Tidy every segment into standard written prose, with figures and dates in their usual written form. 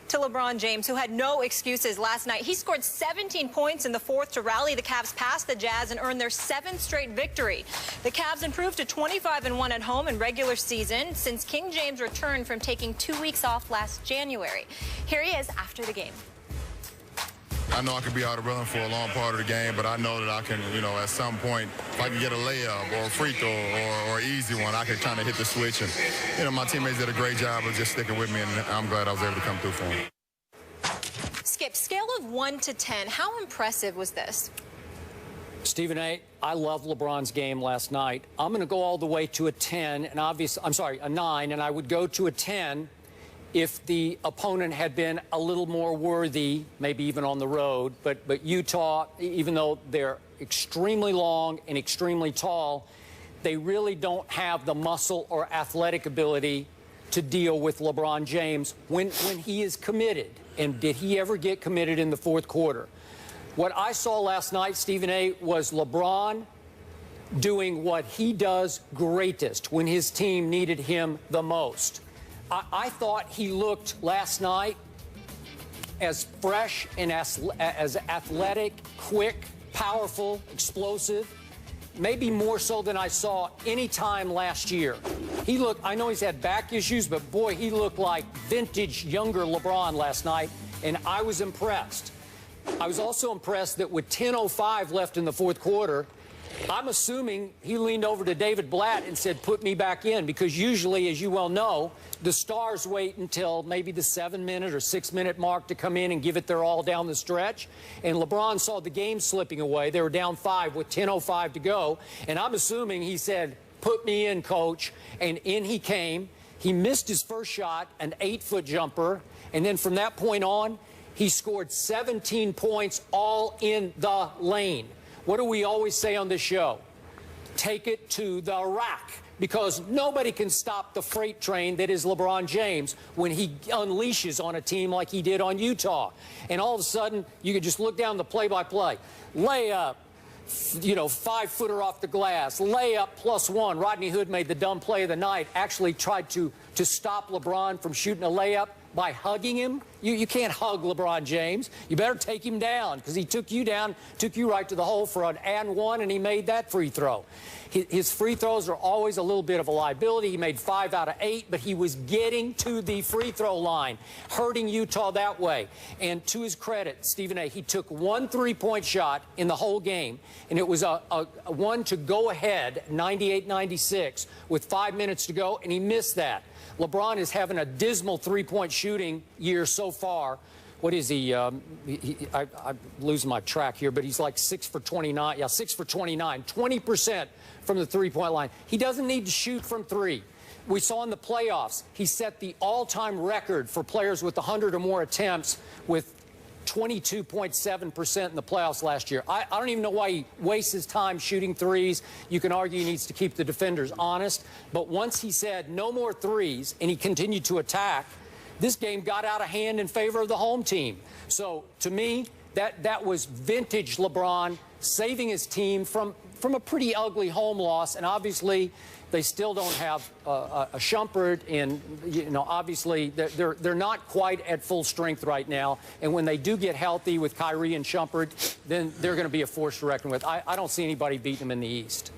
to LeBron James, who had no excuses last night. He scored 17 points in the fourth to rally the Cavs past the Jazz and earn their 7th straight victory. The Cavs improved to 25-1 at home in regular season since King James returned from taking 2 weeks off last January. Here he is after the game. I know I could be out of rhythm for a long part of the game, but I know that I can, at some point, if I can get a layup or a free throw or an easy one, I can kind of hit the switch. And, my teammates did a great job of just sticking with me, and I'm glad I was able to come through for them. Skip, scale of 1 to 10, how impressive was this? Stephen A., I love LeBron's game last night. I'm going to go all the way to a 10, and a 9, and I would go to a 10 if the opponent had been a little more worthy, maybe even on the road. But Utah, even though they're extremely long and extremely tall, they really don't have the muscle or athletic ability to deal with LeBron James when he is committed. And did he ever get committed in the fourth quarter? What I saw last night, Stephen A., was LeBron doing what he does greatest when his team needed him the most. I thought he looked last night as fresh and as athletic, quick, powerful, explosive, maybe more so than I saw any time last year. He looked, I know he's had back issues, but boy, he looked like vintage, younger LeBron last night, and I was impressed. I was also impressed that with 10:05 left in the fourth quarter, I'm assuming he leaned over to David Blatt and said, put me back in, because usually, as you well know, the stars wait until maybe the 7-minute or 6-minute mark to come in and give it their all down the stretch. And LeBron saw the game slipping away. They were down 5 with 10:05 to go. And I'm assuming he said, put me in, coach. And in he came. He missed his first shot, an 8-foot jumper. And then from that point on, he scored 17 points all in the lane. What do we always say on this show? Take it to the rack, because nobody can stop the freight train that is LeBron James when he unleashes on a team like he did on Utah. And all of a sudden, you could just look down the play-by-play. Layup, 5-footer off the glass. Layup +1. Rodney Hood made the dumb play of the night, actually tried to stop LeBron from shooting a layup by hugging him. You can't hug LeBron James. You better take him down, because he took you down, took you right to the hole for an and one, and he made that free throw. His free throws are always a little bit of a liability. He made 5 out of 8, but he was getting to the free throw line, hurting Utah that way. And to his credit, Stephen A., he took 1 3-point shot in the whole game, and it was a one to go ahead, 98-96, with 5 minutes to go, and he missed that. LeBron is having a dismal 3-point shooting year so far. What is he? I'm losing my track here, but he's like 6 for 29. Yeah, 6 for 29, 20% from the 3-point line. He doesn't need to shoot from 3. We saw in the playoffs, he set the all-time record for players with 100 or more attempts with 22.7% in the playoffs last year. I don't even know why he wastes his time shooting threes. You can argue he needs to keep the defenders honest. But once he said no more threes and he continued to attack, this game got out of hand in favor of the home team. So to me, that was vintage LeBron saving his team from a pretty ugly home loss. And obviously, they still don't have a Shumpert, and obviously they're not quite at full strength right now. And when they do get healthy with Kyrie and Shumpert, then they're going to be a force to reckon with. I don't see anybody beating them in the East.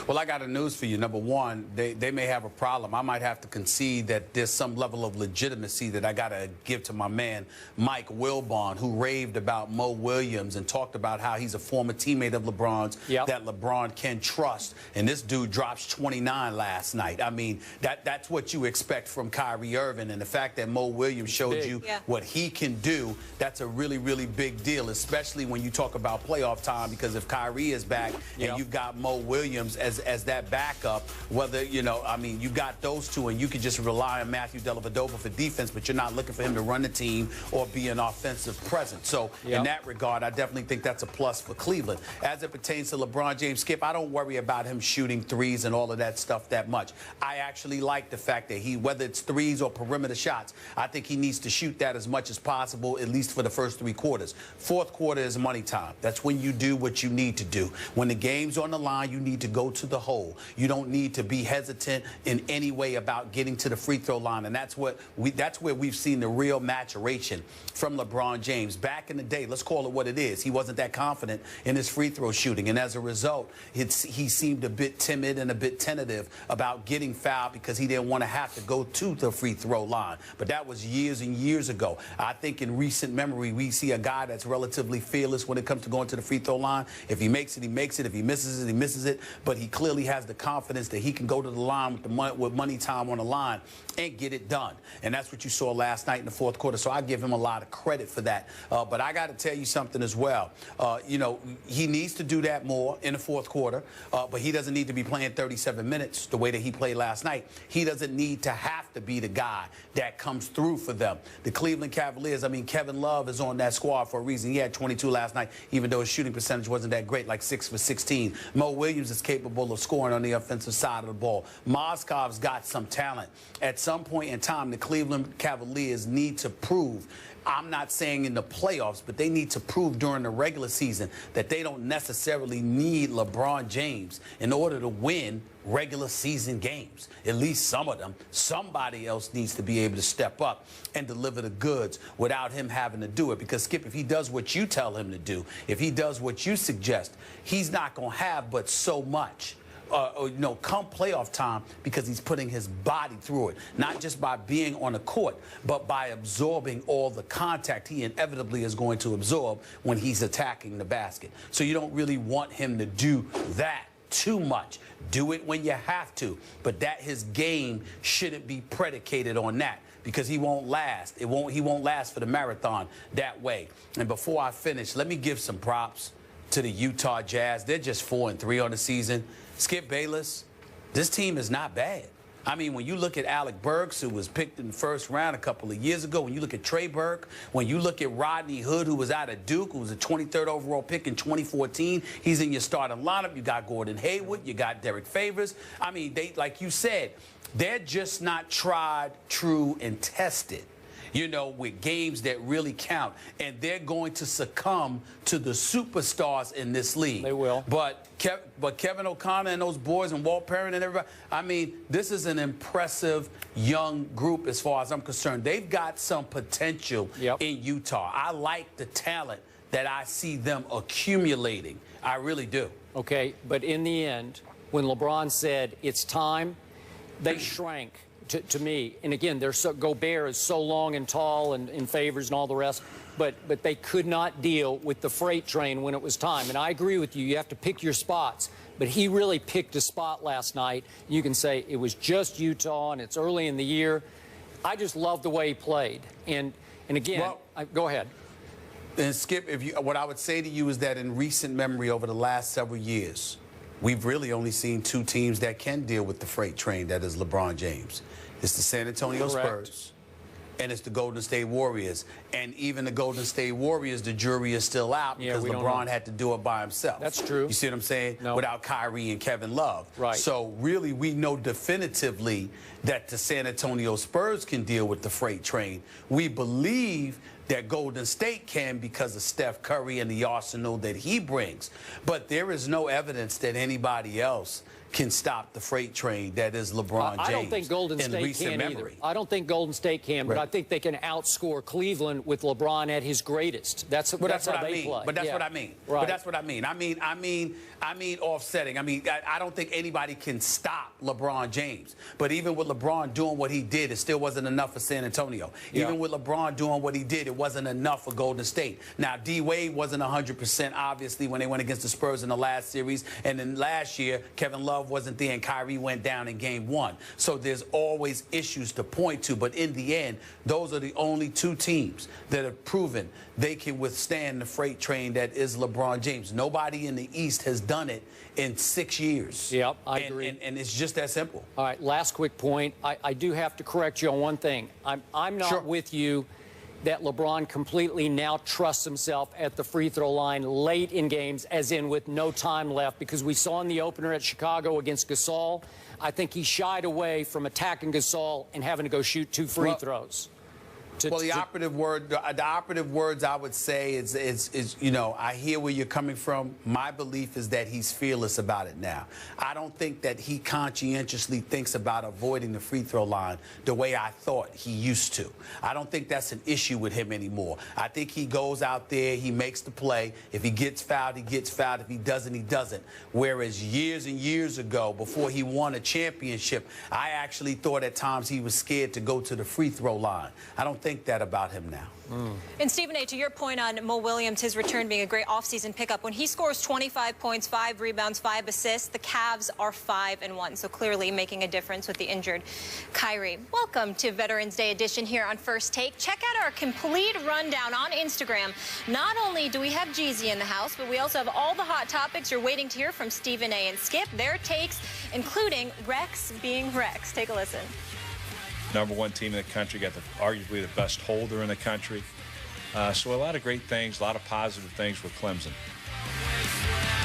Well, I got a news for you. Number one, they may have a problem. I might have to concede that there's some level of legitimacy that I got to give to my man, Mike Wilbon, who raved about Mo Williams and talked about how he's a former teammate of LeBron's that LeBron can trust. And this dude drops 29 last night. I mean, that's what you expect from Kyrie Irving. And the fact that Mo Williams showed you what he can do, that's a really, really big deal, especially when you talk about playoff time, because if Kyrie is back and you've got Mo Williams as that backup, whether, I mean, you got those two and you can just rely on Matthew Dellavedova for defense, but you're not looking for him to run the team or be an offensive presence. So in that regard, I definitely think that's a plus for Cleveland. As it pertains to LeBron James, Skip, I don't worry about him shooting threes and all of that stuff that much. I actually like the fact that whether it's threes or perimeter shots, I think he needs to shoot that as much as possible, at least for the first 3 quarters. Fourth quarter is money time. That's when you do what you need to do. When the game's on the line, you need to go go to the hole. You don't need to be hesitant in any way about getting to the free throw line. And that's where we've seen the real maturation from LeBron James. Back in the day, let's call it what it is, he wasn't that confident in his free throw shooting. And as a result, he seemed a bit timid and a bit tentative about getting fouled because he didn't want to have to go to the free throw line. But that was years and years ago. I think in recent memory, we see a guy that's relatively fearless when it comes to going to the free throw line. If he makes it, he makes it. If he misses it, he misses it. But he clearly has the confidence that he can go to the line with money time on the line and get it done. And that's what you saw last night in the fourth quarter. So I give him a lot of credit for that. But I got to tell you something as well. You know, he needs to do that more in the fourth quarter. But he doesn't need to be playing 37 minutes the way that he played last night. He doesn't need to have to be the guy that comes through for them. The Cleveland Cavaliers, I mean, Kevin Love is on that squad for a reason. He had 22 last night, even though his shooting percentage wasn't that great, like 6 for 16. Mo Williams is capable of scoring on the offensive side of the ball. Mozgov's got some talent. At some point in time, the Cleveland Cavaliers need to prove, I'm not saying in the playoffs, but they need to prove during the regular season that they don't necessarily need LeBron James in order to win regular season games. At least some of them. Somebody else needs to be able to step up and deliver the goods without him having to do it. Because, Skip, if he does what you tell him to do, if he does what you suggest, he's not going to have but so much. You know, come playoff time, because he's putting his body through it, not just by being on the court, but by absorbing all the contact he inevitably is going to absorb when he's attacking the basket. So you don't really want him to do that too much. Do it when you have to, but that his game shouldn't be predicated on that, because he won't last. He won't last for the marathon that way. And before I finish, let me give some props to the Utah Jazz. They're just 4-3 on the season. Skip Bayless, this team is not bad. I mean, when you look at Alec Burks, who was picked in the first round a couple of years ago, when you look at Trey Burke, when you look at Rodney Hood, who was out of Duke, who was a 23rd overall pick in 2014, he's in your starting lineup. You got Gordon Hayward, you got Derek Favors. I mean, they, like you said, they're just not tried, true, and tested, you know, with games that really count. And they're going to succumb to the superstars in this league. They will. But Kevin O'Connor and those boys and Walt Perrin and everybody, I mean, this is an impressive young group as far as I'm concerned. They've got some potential in Utah. I like the talent that I see them accumulating. I really do. Okay, but in the end, when LeBron said it's time, they shrank. To me, and again, Gobert is so long and tall and in Favors and all the rest, but they could not deal with the freight train when it was time. And I agree with you. You have to pick your spots. But he really picked a spot last night. You can say it was just Utah, and it's early in the year. I just love the way he played. And again, go ahead. And Skip, what I would say to you is that in recent memory over the last several years, we've really only seen two teams that can deal with the freight train, that is LeBron James. It's the San Antonio Spurs, and it's the Golden State Warriors. And even the Golden State Warriors, the jury is still out because LeBron had to do it by himself. That's true. You see what I'm saying? No. Without Kyrie and Kevin Love. Right. So really, we know definitively that the San Antonio Spurs can deal with the freight train. We believe that Golden State can because of Steph Curry and the arsenal that he brings. But there is no evidence that anybody else can stop the freight train that is LeBron James. I don't think Golden State can either. I don't think Golden State can, but I think they can outscore Cleveland with LeBron at his greatest. That's how they play. But that's what I mean. Right. But that's what I mean. I mean offsetting. I mean, I don't think anybody can stop LeBron James. But even with LeBron doing what he did, it still wasn't enough for San Antonio. Even with LeBron doing what he did, it wasn't enough for Golden State. Now, D-Wade wasn't 100%, obviously, when they went against the Spurs in the last series. And then last year, Kevin Love wasn't there, and Kyrie went down in Game 1. So there's always issues to point to. But in the end, those are the only two teams that have proven they can withstand the freight train that is LeBron James. Nobody in the East has done it in 6 years. Yep, I agree. And it's just that simple. All right, last quick point. I do have to correct you on one thing. I'm not with you that LeBron completely now trusts himself at the free throw line late in games, as in with no time left, because we saw in the opener at Chicago against Gasol, I think he shied away from attacking Gasol and having to go shoot 2 free throws. Well, the operative words I would say is you know, I hear where you're coming from. My belief is that he's fearless about it now. I don't think that he conscientiously thinks about avoiding the free throw line the way I thought he used to. I don't think that's an issue with him anymore. I think he goes out there, he makes the play. If he gets fouled, he gets fouled. If he doesn't, he doesn't. Whereas years and years ago, before he won a championship, I actually thought at times he was scared to go to the free throw line. I don't think that about him now. And Stephen A., to your point on Mo Williams, his return being a great offseason pickup, when he scores 25 points, 5 rebounds, 5 assists, the Cavs are 5-1, so clearly making a difference with the injured Kyrie. Welcome to Veterans Day edition here on First Take. Check out our complete rundown on Instagram. Not only do we have Jeezy in the house, but we also have all the hot topics you're waiting to hear from Stephen A. and Skip, their takes, including Rex being Rex. Take a listen. #1 team in the country, got arguably the best holder in the country. So a lot of great things, a lot of positive things with Clemson.